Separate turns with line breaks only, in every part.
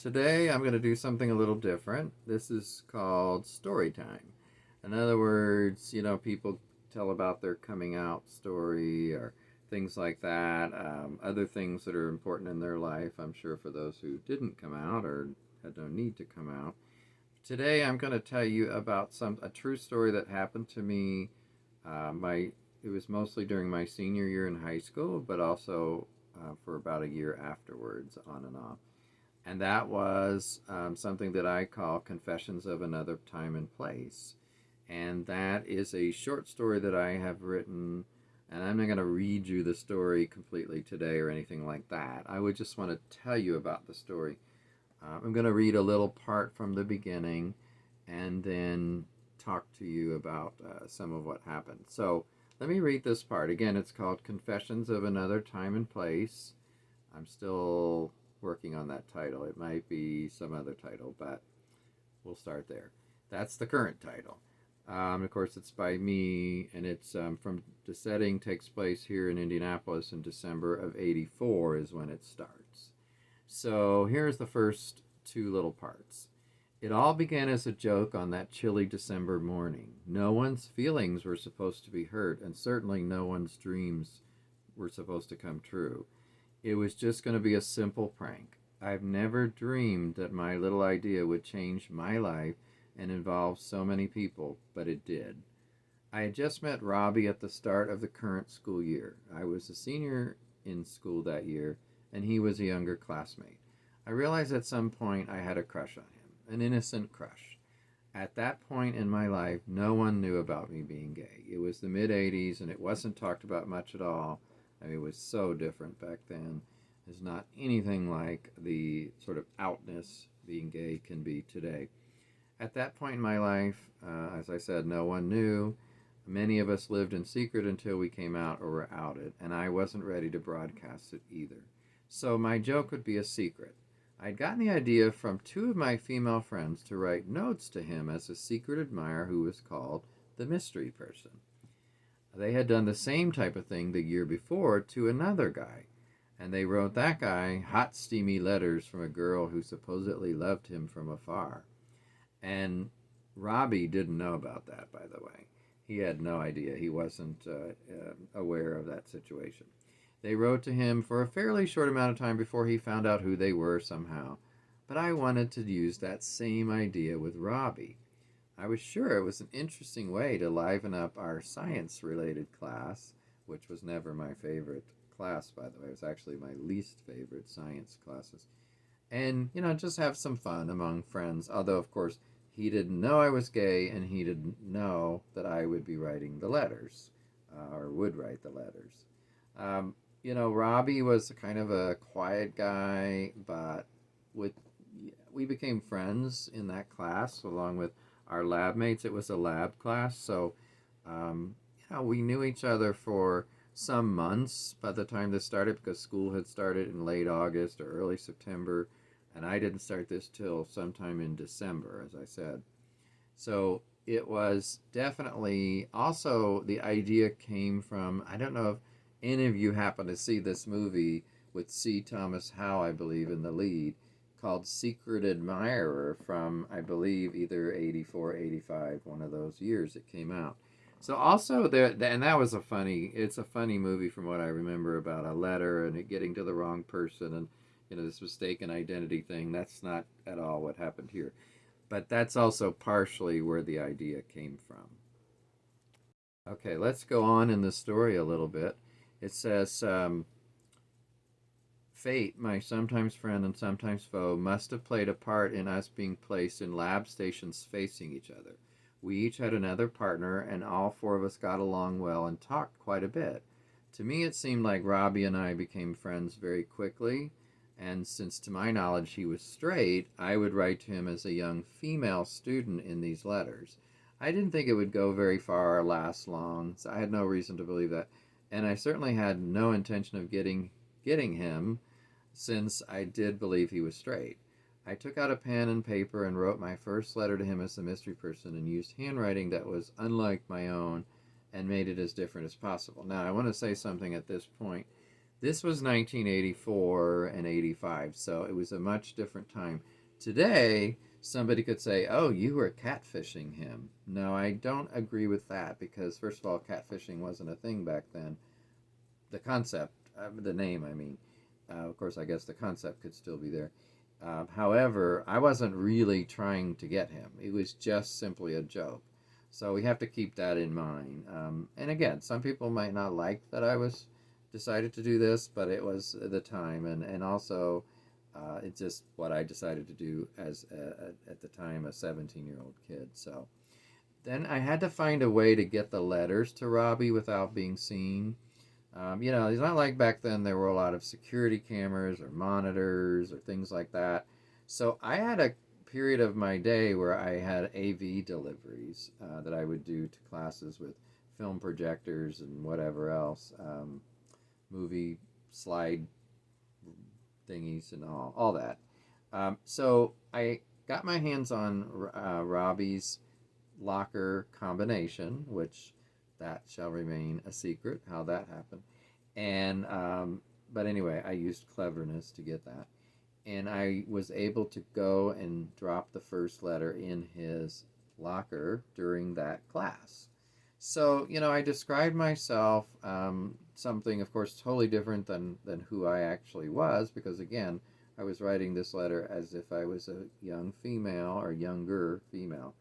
Today I'm going to do something a little different. This is called story time. In other words, people tell about their coming out story or things like that, other things that are important in their life, I'm sure for those who didn't come out or had no need to come out. Today I'm going to tell you about a true story that happened to me. It was mostly during my senior year in high school, but also for about a year afterwards, on and off. And that was something that I call Confessions of Another Time and Place. And that is a short story that I have written. And I'm not going to read you the story completely today or anything like that. I would just want to tell you about the story. I'm going to read a little part from the beginning and then talk to you about some of what happened. So let me read this part. Again, it's called Confessions of Another Time and Place. I'm still working on that title. It might be some other title, but we'll start there. That's the current title. Of course, it's by me, and it's from the setting takes place here in Indianapolis in December of '84 is when it starts. So here's the first two little parts. It all began as a joke on that chilly December morning. No one's feelings were supposed to be hurt, and certainly no one's dreams were supposed to come true. It was just going to be a simple prank. I've never dreamed that my little idea would change my life and involve so many people, but it did. I had just met Robbie at the start of the current school year. I was a senior in school that year, and he was a younger classmate. I realized at some point I had a crush on him, an innocent crush. At that point in my life, no one knew about me being gay. It was the mid 80s, and it wasn't talked about much at all. I mean, it was so different back then. It's not anything like the sort of outness being gay can be today. At that point in my life, as I said, no one knew. Many of us lived in secret until we came out or were outed, and I wasn't ready to broadcast it either. So my joke would be a secret. I'd gotten the idea from two of my female friends to write notes to him as a secret admirer who was called the mystery person. They had done the same type of thing the year before to another guy, and they wrote that guy hot, steamy letters from a girl who supposedly loved him from afar. And Robbie didn't know about that, by the way. He had no idea. He wasn't aware of that situation. They wrote to him for a fairly short amount of time before he found out who they were somehow. But I wanted to use that same idea with Robbie. I was sure it was an interesting way to liven up our science related class, which was never my favorite class, by the way. It was actually my least favorite science classes. And, just have some fun among friends. Although, of course, he didn't know I was gay and he didn't know that I would be writing the letters or would write the letters. Robbie was kind of a quiet guy, but with we became friends in that class along with our lab mates. It was a lab class, so we knew each other for some months by the time this started because school had started in late August or early September, and I didn't start this till sometime in December, as I said. So it was definitely also the idea came from, I don't know if any of you happen to see this movie with C. Thomas Howell, I believe, in the lead, called Secret Admirer from, I believe, either '84, '85, one of those years it came out. So also there, and that was it's a funny movie from what I remember about a letter and it getting to the wrong person and, this mistaken identity thing. That's not at all what happened here. But that's also partially where the idea came from. Okay, let's go on in the story a little bit. It says, Fate, my sometimes friend and sometimes foe, must have played a part in us being placed in lab stations facing each other. We each had another partner, and all four of us got along well and talked quite a bit. To me, it seemed like Robbie and I became friends very quickly, and since to my knowledge he was straight, I would write to him as a young female student in these letters. I didn't think it would go very far or last long, so I had no reason to believe that, and I certainly had no intention of getting him, since I did believe he was straight. I took out a pen and paper and wrote my first letter to him as the mystery person and used handwriting that was unlike my own and made it as different as possible. Now, I want to say something at this point. This was 1984 and 85, so it was a much different time. Today, somebody could say, "Oh, you were catfishing him." No, I don't agree with that because, first of all, catfishing wasn't a thing back then. The concept, the name, I mean. Of course, I guess the concept could still be there. However, I wasn't really trying to get him. It was just simply a joke. So we have to keep that in mind. And again, some people might not like that I was decided to do this, but it was the time, and also it's just what I decided to do as at the time a 17-year-old kid. So then I had to find a way to get the letters to Robbie without being seen. It's not like back then there were a lot of security cameras or monitors or things like that. So I had a period of my day where I had AV deliveries that I would do to classes with film projectors and whatever else, movie slide thingies and all that. So I got my hands on Robbie's locker combination, which that shall remain a secret how that happened. And but anyway, I used cleverness to get that, and I was able to go and drop the first letter in his locker during that class. So I described myself something, of course, totally different than who I actually was, because again, I was writing this letter as if I was a young female or younger female.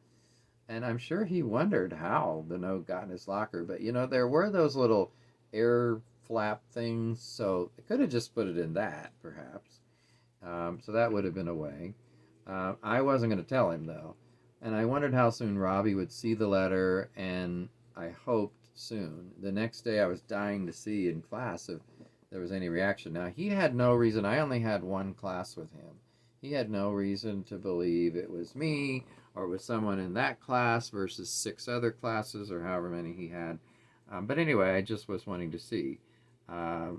And I'm sure he wondered how the note got in his locker. But, there were those little air flap things, so I could have just put it in that, perhaps. So that would have been a way. I wasn't going to tell him, though. And I wondered how soon Robbie would see the letter, and I hoped soon. The next day I was dying to see in class if there was any reaction. Now, he had no reason. I only had one class with him. He had no reason to believe it was me or with someone in that class versus 6 other classes or however many he had. But anyway, I just was wanting to see. I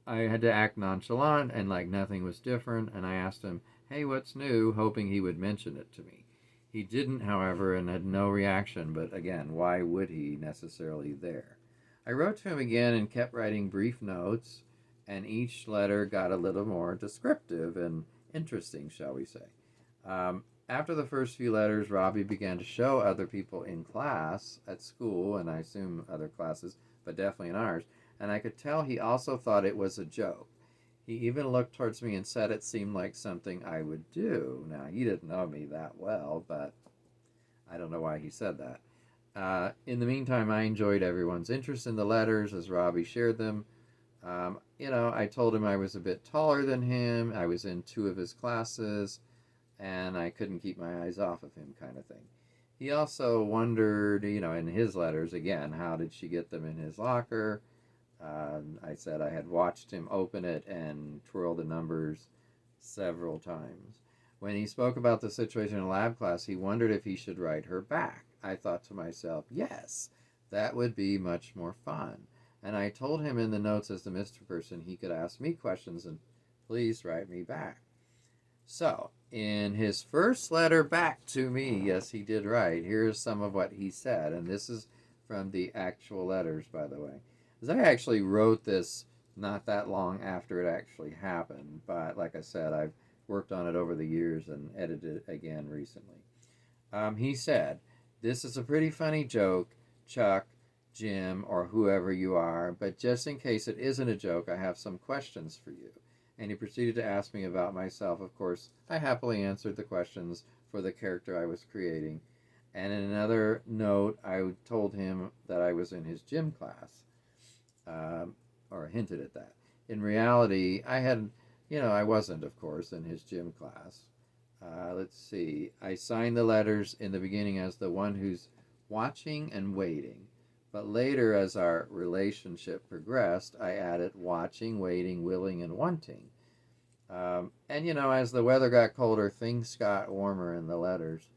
had to act nonchalant and like nothing was different, and I asked him, "Hey, what's new?" hoping he would mention it to me. He didn't, however, and had no reaction, but again, why would he necessarily there? I wrote to him again and kept writing brief notes, and each letter got a little more descriptive and interesting, shall we say. After the first few letters, Robbie began to show other people in class at school, and I assume other classes, but definitely in ours, and I could tell he also thought it was a joke. He even looked towards me and said it seemed like something I would do. Now, he didn't know me that well, but I don't know why he said that. In the meantime, I enjoyed everyone's interest in the letters as Robbie shared them. I told him I was a bit taller than him. I was in 2 of his classes, and I couldn't keep my eyes off of him, kind of thing. He also wondered, in his letters, again, how did she get them in his locker? I said I had watched him open it and twirl the numbers several times. When he spoke about the situation in lab class, he wondered if he should write her back. I thought to myself, yes, that would be much more fun. And I told him in the notes as the mystery person he could ask me questions and please write me back. So, in his first letter back to me, yes, he did write. Here's some of what he said, and this is from the actual letters, by the way. Because I actually wrote this not that long after it actually happened, but like I said, I've worked on it over the years and edited it again recently. He said, "This is a pretty funny joke, Chuck, Jim, or whoever you are, but just in case it isn't a joke, I have some questions for you." And he proceeded to ask me about myself. Of course, I happily answered the questions for the character I was creating. And in another note, I told him that I was in his gym class, or hinted at that. In reality, I wasn't, of course, in his gym class. Let's see. I signed the letters in the beginning as the one who's watching and waiting. But later, as our relationship progressed, I added watching, waiting, willing, and wanting. As the weather got colder, things got warmer in the letters.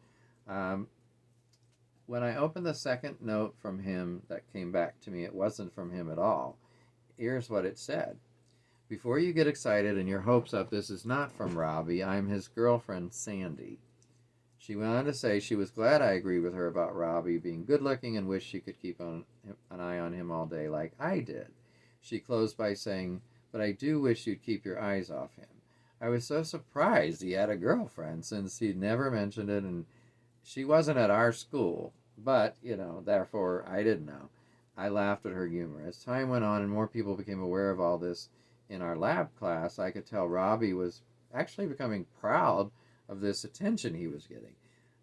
When I opened the second note from him that came back to me, it wasn't from him at all. Here's what it said. "Before you get excited and your hopes up, this is not from Robbie. I'm his girlfriend, Sandy." She went on to say she was glad I agreed with her about Robbie being good looking and wished she could keep an eye on him all day like I did. She closed by saying, but I do wish you'd keep your eyes off him. I was so surprised he had a girlfriend since he'd never mentioned it, and she wasn't at our school, but, therefore I didn't know. I laughed at her humor. As time went on and more people became aware of all this in our lab class, I could tell Robbie was actually becoming proud of this attention he was getting.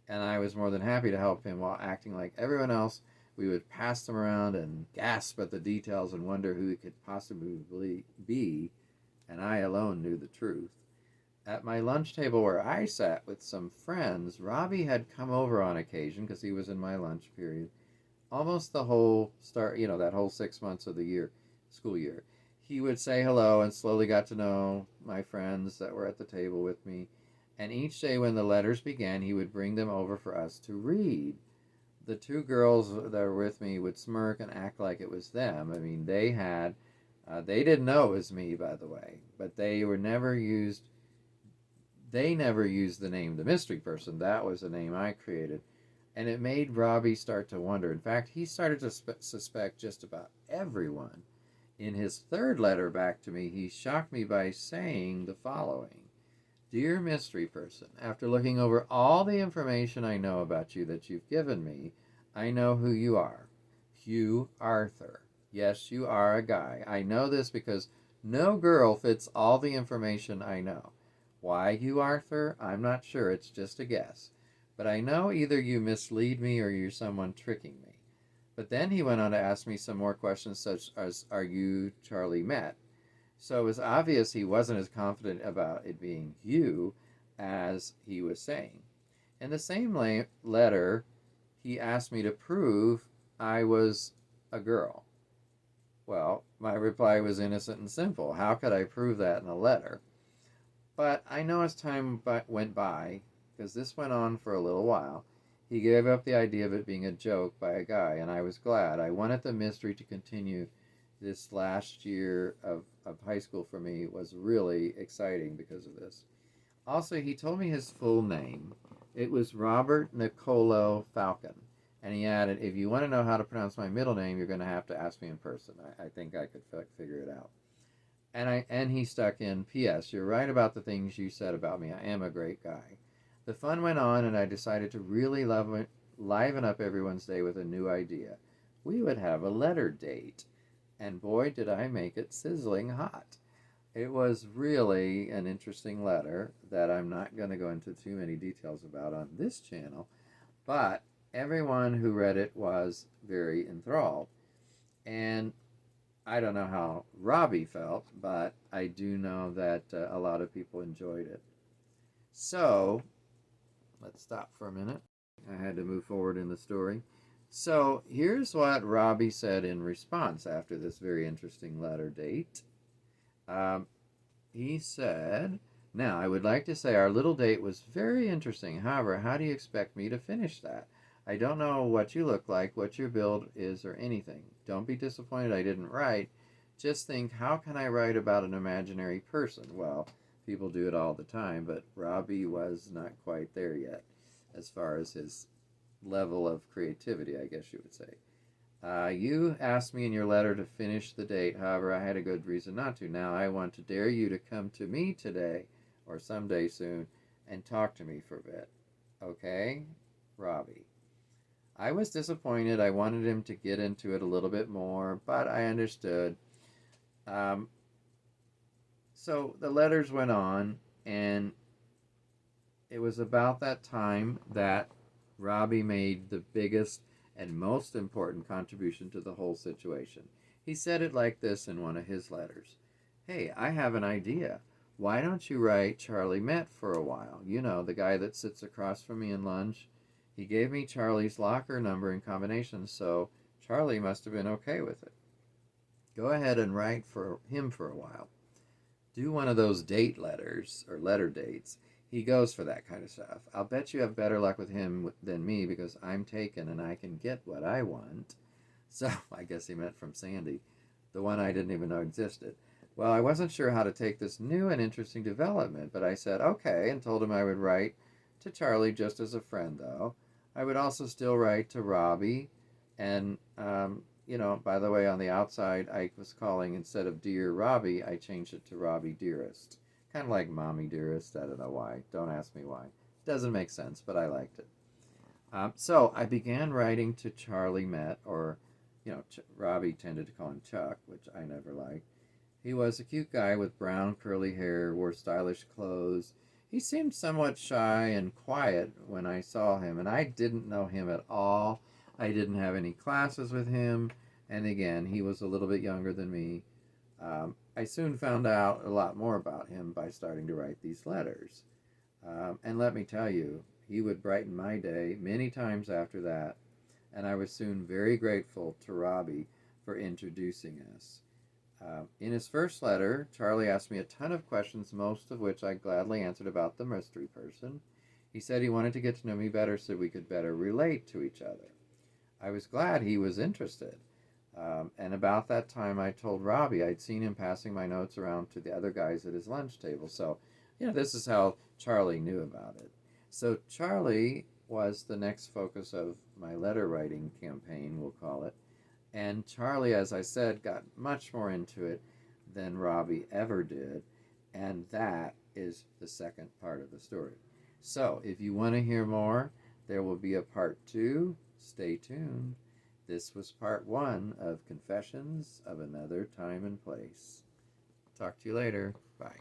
And I was more than happy to help him while acting like everyone else. We would pass them around and gasp at the details and wonder who he could possibly be, and I alone knew the truth. At my lunch table where I sat with some friends, Robbie had come over on occasion because he was in my lunch period. Almost the whole that whole 6 months of the school year. He would say hello and slowly got to know my friends that were at the table with me. And each day when the letters began, he would bring them over for us to read. The two girls that were with me would smirk and act like it was them. I mean, they didn't know it was me, by the way, but they never used the name the mystery person. That was the name I created. And it made Robbie start to wonder. In fact, he started to suspect just about everyone. In his third letter back to me, he shocked me by saying the following. Dear mystery person, after looking over all the information I know about you that you've given me, I know who you are. Hugh Arthur. Yes, you are a guy. I know this because no girl fits all the information I know. Why Hugh Arthur? I'm not sure. It's just a guess. But I know either you mislead me or you're someone tricking me. But then he went on to ask me some more questions such as, are you Charlie Met? So it was obvious he wasn't as confident about it being you as he was saying. In the same letter, he asked me to prove I was a girl. Well, my reply was innocent and simple. How could I prove that in a letter? But I know as time went by, because this went on for a little while, he gave up the idea of it being a joke by a guy, and I was glad. I wanted the mystery to continue. This last year of high school for me was really exciting because of this. Also, he told me his full name. It was Robert Nicolo Falcon. And he added, if you want to know how to pronounce my middle name, you're going to have to ask me in person. I think I could figure it out. And he stuck in, P.S. You're right about the things you said about me. I am a great guy. The fun went on, and I decided to really liven up everyone's day with a new idea. We would have a letter date. And boy, did I make it sizzling hot. It was really an interesting letter that I'm not going to go into too many details about on this channel, but everyone who read it was very enthralled. And I don't know how Robbie felt, but I do know that a lot of people enjoyed it. So, let's stop for a minute. I had to move forward in the story. So, here's what Robbie said in response after this very interesting letter date. He said, now, I would like to say our little date was very interesting. However, how do you expect me to finish that? I don't know what you look like, what your build is, or anything. Don't be disappointed I didn't write. Just think, how can I write about an imaginary person? Well, people do it all the time, but Robbie was not quite there yet as far as his level of creativity, I guess you would say. You asked me in your letter to finish the date. However, I had a good reason not to. Now I want to dare you to come to me today or someday soon and talk to me for a bit. Okay? Robbie. I was disappointed. I wanted him to get into it a little bit more, but I understood. So the letters went on, and it was about that time that Robbie made the biggest and most important contribution to the whole situation. He said it like this in one of his letters. Hey, I have an idea. Why don't you write Charlie Met for a while? You know, the guy that sits across from me in lunch. He gave me Charlie's locker number and combination, so Charlie must have been okay with it. Go ahead and write for him for a while. Do one of those date letters, or letter dates. He goes for that kind of stuff. I'll bet you have better luck with him than me because I'm taken and I can get what I want. So, I guess he meant from Sandy, the one I didn't even know existed. Well, I wasn't sure how to take this new and interesting development, but I said okay and told him I would write to Charlie just as a friend, though. I would also still write to Robbie and, by the way, on the outside, I was calling, instead of Dear Robbie, I changed it to Robbie Dearest. Kind of like Mommy Dearest. I don't know why. Don't ask me why. Doesn't make sense, but I liked it. So I began writing to Charlie Met, or, Robbie tended to call him Chuck, which I never liked. He was a cute guy with brown curly hair, wore stylish clothes. He seemed somewhat shy and quiet when I saw him, and I didn't know him at all. I didn't have any classes with him, and again, he was a little bit younger than me. I soon found out a lot more about him by starting to write these letters. And let me tell you, he would brighten my day many times after that, and I was soon very grateful to Robbie for introducing us. In his first letter, Charlie asked me a ton of questions, most of which I gladly answered about the mystery person. He said he wanted to get to know me better so we could better relate to each other. I was glad he was interested. And about that time, I told Robbie I'd seen him passing my notes around to the other guys at his lunch table. So, this is how Charlie knew about it. So, Charlie was the next focus of my letter writing campaign, we'll call it. And Charlie, as I said, got much more into it than Robbie ever did. And that is the second part of the story. So, if you want to hear more, there will be a part 2. Stay tuned. This was part 1 of Confessions of Another Time and Place. Talk to you later. Bye.